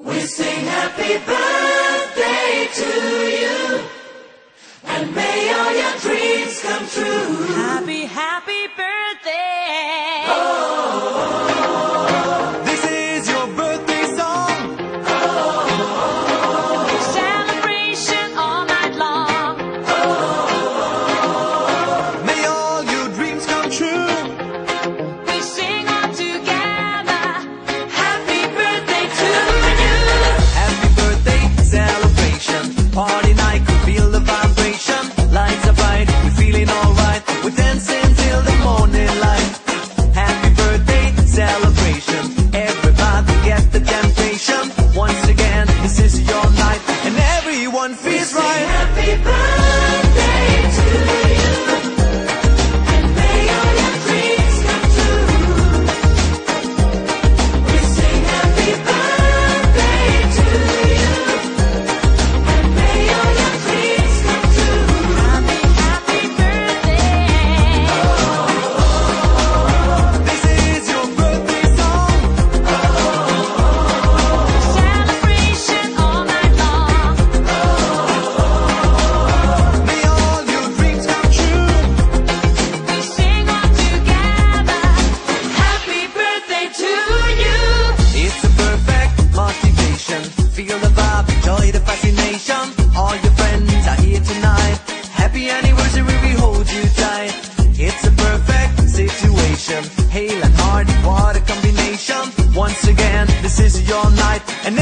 We sing happy birthday to you, and may all your dreams come true. Happy, happy birthday. This is your birthday song. Celebration all night long. May all your dreams come true. We sing all together. Happy birthday to you. Happy birthday celebration. Party night, could feel the vibration. Lights are bright, we're feeling alright. We're dancing till the morning light. Happy birthday celebration. Everybody get the temptation. Once again, this is your night, and everyone feels right. Happy birthday to you, and may all your dreams come true. We sing happy birthday to you, and may all your dreams come true. Happy, happy birthday. This is your birthday song. Celebration all night long. May all your dreams come true. We sing all together. Happy birthday to you. It's a perfect motivation. Feel the vibe, enjoy the fascination. All your friends are here tonight. Happy anniversary, we hold you tight. It's a perfect situation. Hale and Hardy, what a combination. Once again, this is your night, and